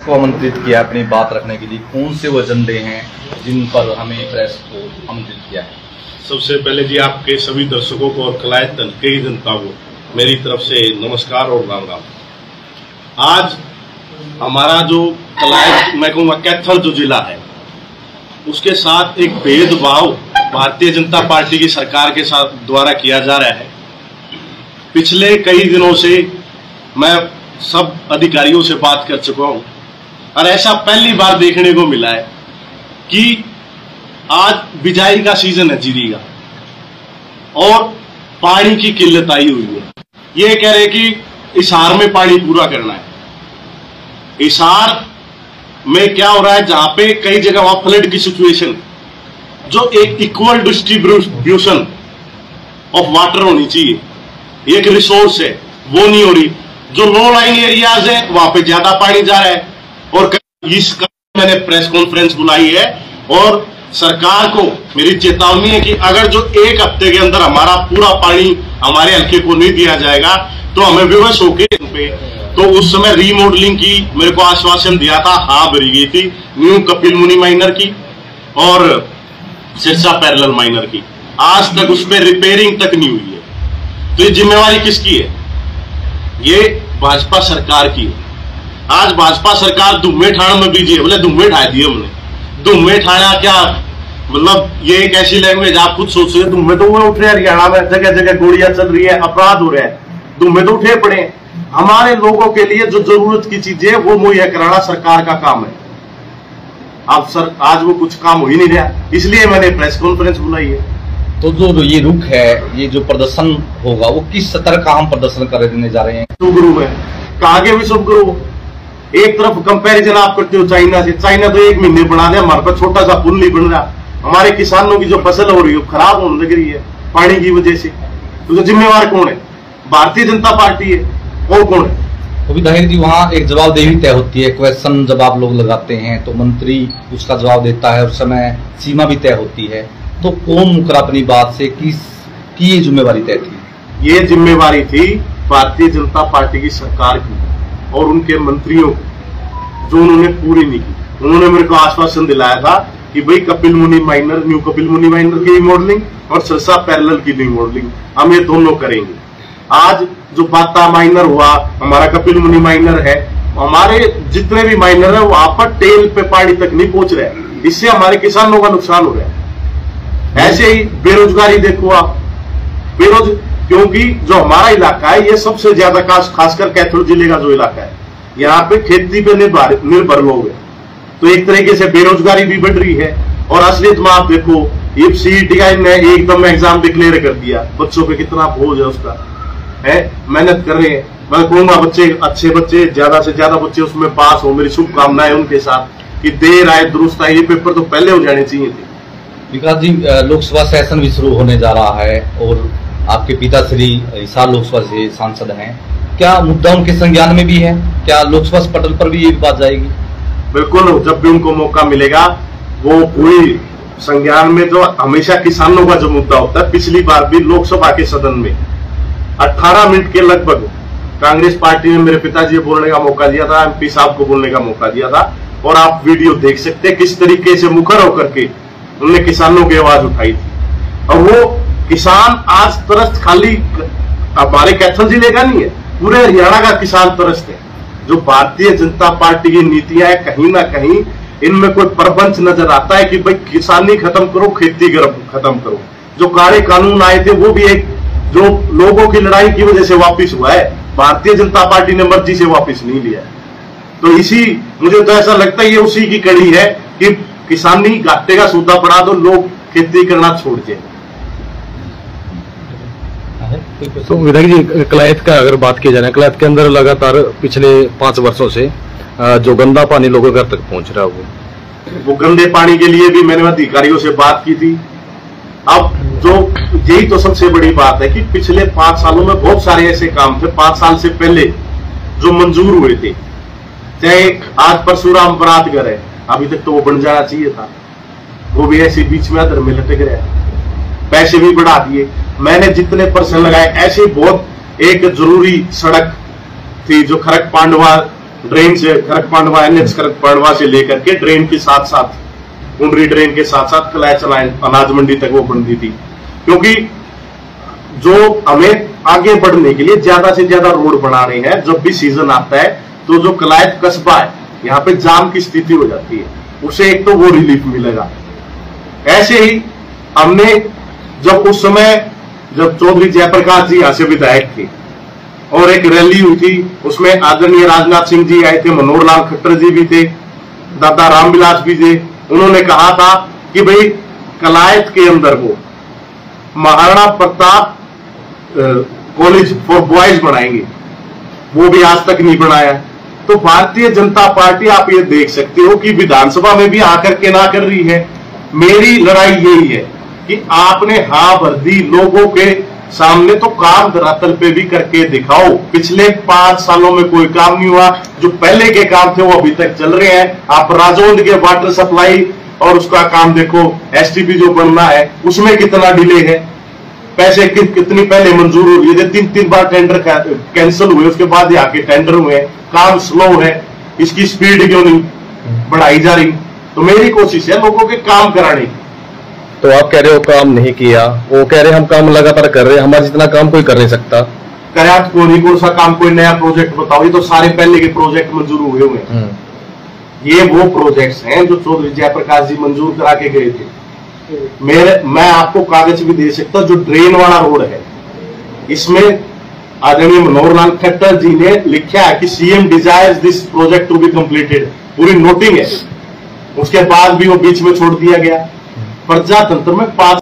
को आमंत्रित किया अपनी बात रखने के लिए, कौन से वो एजेंडे हैं जिन पर हमें प्रेस को आमंत्रित किया है? सबसे पहले जी आपके सभी दर्शकों को और कलायत कई जनता को मेरी तरफ से नमस्कार और राम राम। आज हमारा जो कलायत मैं कहूँगा कैथल जो जिला है उसके साथ एक भेदभाव भारतीय जनता पार्टी की सरकार के साथ द्वारा किया जा रहा है। पिछले कई दिनों से मैं सब अधिकारियों से बात कर चुका हूं और ऐसा पहली बार देखने को मिला है कि आज बिजाई का सीजन है जीरी का और पानी की किल्लत आई हुई है। ये कह रहे कि इसार में पानी पूरा करना है। इसार में क्या हो रहा है, जहां पे कई जगह वहां फ्लड की सिचुएशन, जो एक इक्वल डिस्ट्रीब्यूशन ऑफ वाटर होनी चाहिए, एक रिसोर्स है, वो नहीं हो रही। जो लो लाइन एरियाज है वहां पे ज्यादा पानी जा रहा है और इसका मैंने प्रेस कॉन्फ्रेंस बुलाई है और सरकार को मेरी चेतावनी है कि अगर जो एक हफ्ते के अंदर हमारा पूरा पानी हमारे हल्के को नहीं दिया जाएगा तो हमें विवश होके तो उस समय रीमॉडलिंग की मेरे को आश्वासन दिया था, हाँ भरी गई थी, न्यू कपिल मुनि माइनर की और सिरसा पैरेलल माइनर की। आज तक उस पर रिपेयरिंग तक नहीं हुई है। तो ये जिम्मेवारी किसकी है? ये भाजपा सरकार की है। आज भाजपा सरकार धुम्मे ठाण में बिजी है। बोले धुम्मे ठा दिए हमने, धुम्मे ठाना क्या मतलब? ये एक ऐसी लैंग्वेज आप खुद सोच रहे, धुम्मे तो वो उठ रहे हैं, हरियाणा में जगह जगह गोलियां चल रही है, अपराध हो रहे हैं, धुम्मे तो उठे पड़े हैं। हमारे लोगों के लिए जो जरूरत की चीजें वो मुहैया कराना सरकार का काम है। अब सर आज वो कुछ काम हो ही नहीं रहा, इसलिए मैंने प्रेस कॉन्फ्रेंस बुलाई है। तो जो ये रुख है, ये जो प्रदर्शन होगा, वो किस स्तर का हम प्रदर्शन कर देने जा रहे हैं? शुभगुरु है, कहा भी शुभगुरु। एक तरफ कंपैरिजन आप करते हो चाइना से, चाइना तो 1 महीने बना दिया, हमारे पास छोटा सा पुल नहीं बन रहा। हमारे किसानों की जो फसल हो रही है खराब होने लग रही है पानी की वजह से। तो जिम्मेवार कौन है? भारतीय जनता पार्टी है, और कौन है? तो विधायक जी, वहाँ एक जवाबदेही तय होती है, क्वेश्चन जब आप लोग लगाते हैं तो मंत्री उसका जवाब देता है, उस समय सीमा भी तय होती है। तो कौन मुकरा अपनी बात से, किसकी ये जिम्मेवारी तय थी? ये जिम्मेवारी थी भारतीय जनता पार्टी की सरकार की और उनके मंत्रियों की, जो उन्होंने पूरी नहीं की। उन्होंने मेरे को आश्वासन दिलाया था कि भाई कपिल मुनि माइनर, न्यू कपिल मुनि माइनर की मॉडलिंग और सिरसा पैरेलल की न्यू मॉडलिंग हम ये दोनों करेंगे। आज जो बाता माइनर हुआ, हमारा कपिल मुनि माइनर है, हमारे जितने भी माइनर है वहां पर टेल पे पानी तक नहीं पहुंच रहे हैं। इससे हमारे किसानों का नुकसान हो रहा है। ऐसे ही बेरोजगारी देखो आप, क्योंकि जो हमारा इलाका है ये सबसे ज्यादा खासकर कैथल जिले का जो इलाका है, यहाँ पे खेती पे निर्भर लोग हैं। तो एक तरीके से बेरोजगारी भी बढ़ रही है। और असलियत में आप देखो, ये सीईटी ने एकदम एग्जाम डिक्लेयर कर दिया, बच्चों पे कितना बोझ है उसका, है मेहनत कर रहे हैं। मैं कहूंगा बच्चे, अच्छे बच्चे, ज्यादा से ज्यादा बच्चे उसमें पास हो। मेरी शुभकामनाएं उनके साथ कि देर आए दुरुस्त आए, ये पेपर तो पहले हो जाने चाहिए थे। विकास जी, लोकसभा सेशन भी शुरू होने जा रहा है और आपके पिताश्री हिसार लोकसभा से सांसद हैं, क्या मुद्दा उनके संज्ञान में भी है? क्या लोकसभा पटल पर भी ये बात जाएगी? बिल्कुल, जब भी उनको मौका मिलेगा वो पूरी संज्ञान में। जो हमेशा किसानों का जो मुद्दा होता है, पिछली बार भी लोकसभा के सदन में 18 मिनट के लगभग कांग्रेस पार्टी ने मेरे पिताजी को बोलने का मौका दिया था, एमपी साहब को बोलने का मौका दिया था। और आप वीडियो देख सकते हैं किस तरीके से मुखर होकर के उन्होंने किसानों की आवाज उठाई थी। और वो किसान आज त्रस्त खाली हमारे कैथल जिले का नहीं है, पूरे हरियाणा का किसान त्रस्त है। जो भारतीय जनता पार्टी की नीतियां है, कहीं ना कहीं इनमें कोई प्रपंच नजर आता है कि भाई किसानी खत्म करो, खेती खत्म करो। जो काले कानून आए थे वो भी एक जो लोगों की लड़ाई की वजह से वापिस हुआ है, भारतीय जनता पार्टी ने मर्जी से वापिस नहीं लिया है। तो इसी मुझे तो ऐसा लगता है ये उसी की कड़ी है कि किसानी घाटे का सौदा पड़ा दो, लोग खेती करना छोड़ दें। तो विधायक जी, कलायत का अगर बात की जाए, कलायत के अंदर लगातार पिछले 5 वर्षों से जो गंदा पानी लोगों घर तक पहुंच रहा है, वो गंदे पानी के लिए भी मैंने अधिकारियों से बात की थी। अब जो यही तो सबसे बड़ी बात है कि पिछले 5 सालों में बहुत सारे ऐसे काम थे 5 साल से पहले जो मंजूर हुए थे। चाहे आज परशुराम बरातघर है, अभी तक तो वो बन जाना चाहिए था, वो भी ऐसे बीच में अधर में लटक रहा है। पैसे भी बढ़ा दिए, मैंने जितने पर्सन लगाए। ऐसी बहुत एक जरूरी सड़क थी जो खरक पांडवा ड्रेन से खरक पांडवा, NH खरक पांडवा से लेकर के ड्रेन के साथ साथ, कुंडरी ड्रेन के साथ साथ कलायत अनाज मंडी तक वो बनती थी। क्योंकि जो हमें आगे बढ़ने के लिए ज्यादा से ज्यादा रोड बनाने हैं, जब भी सीजन आता है तो जो कलायत कस्बा है यहाँ पे जाम की स्थिति हो जाती है, उसे एक तो वो रिलीफ मिलेगा। ऐसे ही हमने जब उस समय जब चौधरी जयप्रकाश जी यहाँ से विधायक थे और एक रैली हुई थी, उसमें आदरणीय राजनाथ सिंह जी आए थे, मनोहर लाल खट्टर जी भी थे, दादा रामविलास भी थे। उन्होंने कहा था कि भाई कलायत के अंदर वो Maharana Pratap college for boys बनाएंगे, वो भी आज तक नहीं बनाया। तो भारतीय जनता पार्टी आप ये देख सकते हो कि विधानसभा में भी आकर के ना कर रही है। मेरी लड़ाई यही है कि आपने हाँ भर दी, लोगों के सामने तो काम धरातल पे भी करके दिखाओ। पिछले 5 सालों में कोई काम नहीं हुआ, जो पहले के काम थे वो अभी तक चल रहे हैं। आप राजौंद के वाटर सप्लाई और उसका काम देखो, STP जो बनना है उसमें कितना डिले है, पैसे कितनी पहले मंजूर हो रही है, 3 बार टेंडर कैंसिल हुए, उसके बाद यहाँ के टेंडर हुए, काम स्लो है, इसकी स्पीड क्यों नहीं बढ़ाई जा रही। तो मेरी कोशिश है लोगों के काम कराने की। तो आप कह रहे हो काम नहीं किया, वो कह रहे हम काम लगातार कर रहे हैं, हमारा जितना काम कोई कर नहीं सकता। कौन सा काम, कोई नया प्रोजेक्ट बताओ, ये तो सारे पहले के प्रोजेक्ट मंजूर हुए हुए हैं। ये वो प्रोजेक्ट्स हैं जो चौधरी जयप्रकाश जी मंजूर करा के गए थे। मैं आपको कागज भी दे सकता हूं, जो ड्रेन वाला रोड है इसमें आदरणीय मनोहर लाल खट्टर जी ने लिखा है कि CM desires this project to be completed, पूरी नोटिंग है। उसके बाद भी वो बीच में छोड़ दिया गया। प्रजातंत्र में 5